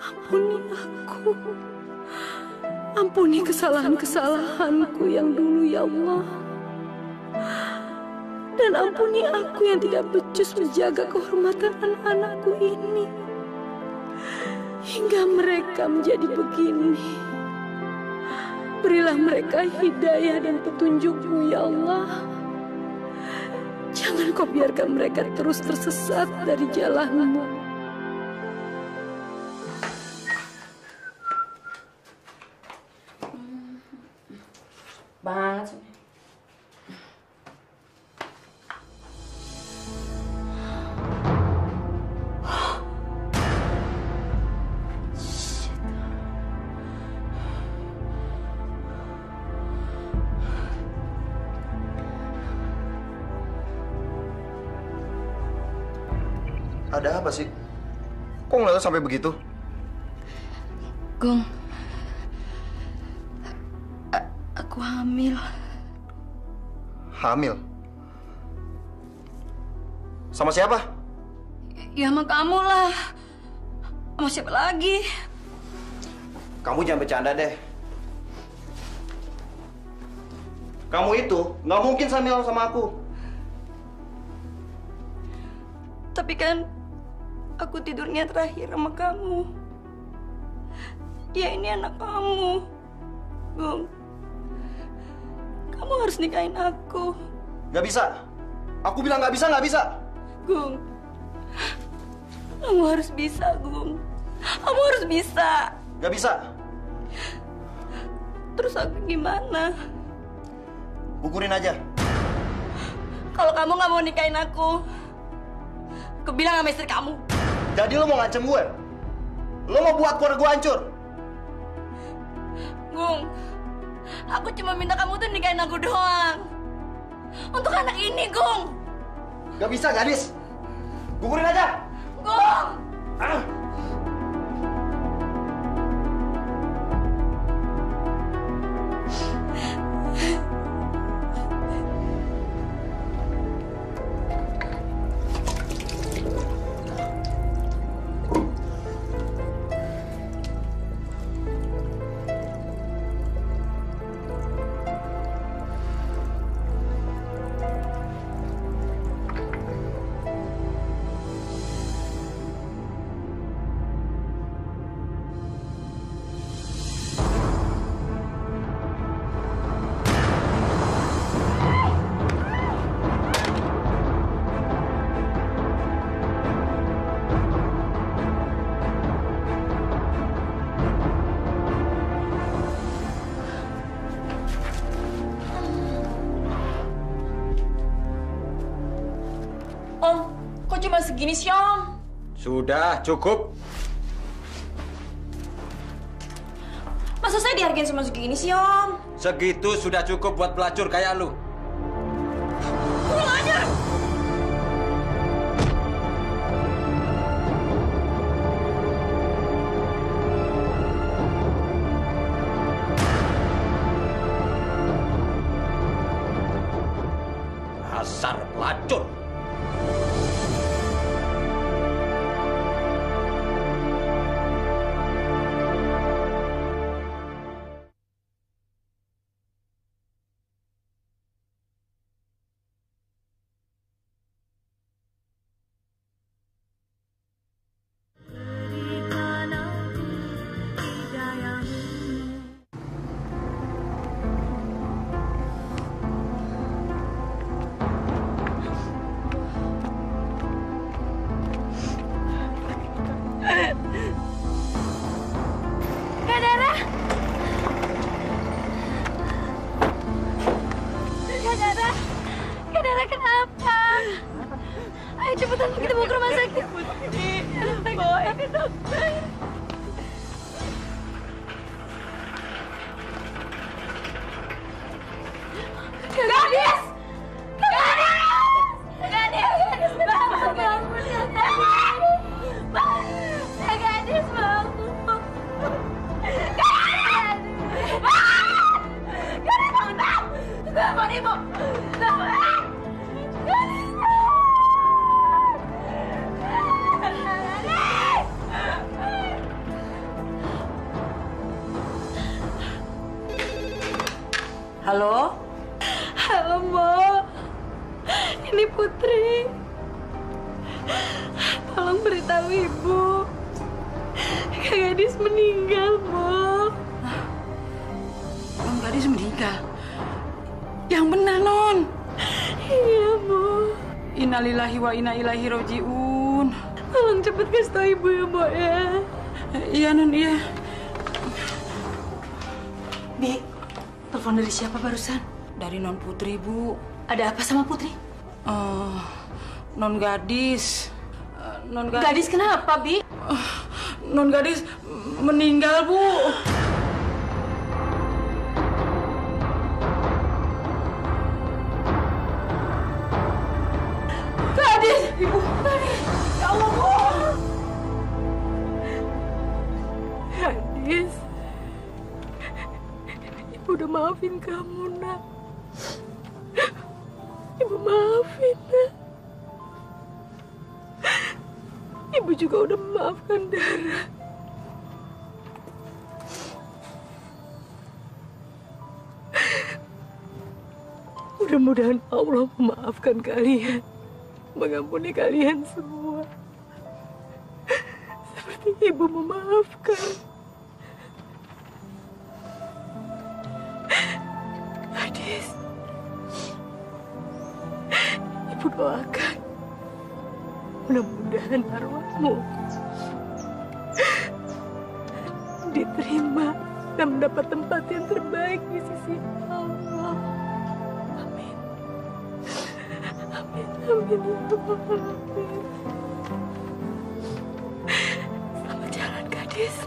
ampuni aku. Ampuni kesalahan-kesalahanku yang dulu, ya Allah. Dan ampuni aku yang tidak becus menjaga kehormatan anak-anakku ini. Hingga mereka menjadi begini. Berilah mereka hidayah dan petunjuk-Mu, ya Allah. Jangan Kau biarkan mereka terus tersesat dari jalan-Mu. Banget. Ada apa sih? Kok ngeliatnya sampai begitu? Gung, aku hamil. Hamil? Sama siapa? Ya sama kamu lah. Sama siapa lagi? Kamu jangan bercanda deh. Kamu itu nggak mungkin hamil sama aku. Tapi kan aku tidurnya terakhir sama kamu. Dia ini anak kamu. Gung, kamu harus nikahin aku. Nggak bisa. Aku bilang nggak bisa, nggak bisa. Gung, kamu harus bisa, Gung. Kamu harus bisa. Nggak bisa. Terus aku gimana? Gugurin aja. Kalau kamu nggak mau nikahin aku bilang sama istri kamu. Jadi lo mau ngancem gue? Lo mau buat keluarga gue hancur? Gung, aku cuma minta kamu tuh nikahin aku doang. Untuk anak ini, Gung. Gak bisa, gadis. Gugurin aja. Gung! Ah. Om, kok cuma segini sih, Om? Sudah, cukup. Masa saya dihargain cuma segini sih, Om? Segitu sudah cukup buat pelacur kayak lu. Gadis! Gadis bangun, Gadis bangun. Gadis bangun. Bangun ibu. Bangun. Halo? Halo, Mbak. Ini Putri. Tolong beritahu Ibu. Kak Gadis meninggal, Bu. Non Gadis meninggal? Yang benar, Non. Iya, Bu. Innalillahi wa inna ilaihi roji'un. Tolong cepet kasih tahu Ibu ya, Bu ya. Iya, Non, iya. Bi, telepon dari siapa barusan? Dari Non Putri, Bu. Ada apa sama Putri? Non Gadis. Gadis kenapa, Bi? Non Gadis meninggal, Bu. Gadis! Ibu! Gadis! Ya Allah, Bu! Gadis. Ibu udah maafin kamu, Nak. Ibu maafin, Nak. Ibu juga udah memaafkan Dara. Mudah-mudahan Allah memaafkan kalian, mengampuni kalian semua. Seperti Ibu memaafkan. Gadis, Ibu doakan. Mudah-mudahan arwahmu diterima dan mendapat tempat yang terbaik di sisi Allah. Amin. Amin. Amin. Ya Allah. Amin. Selamat jalan, Gadis.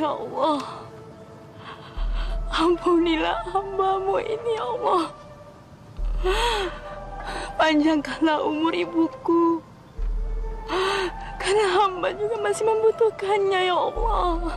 Ya Allah, ampunilah hamba-Mu ini, ya Allah. Panjangkanlah umur ibuku, karena hamba juga masih membutuhkannya, ya Allah.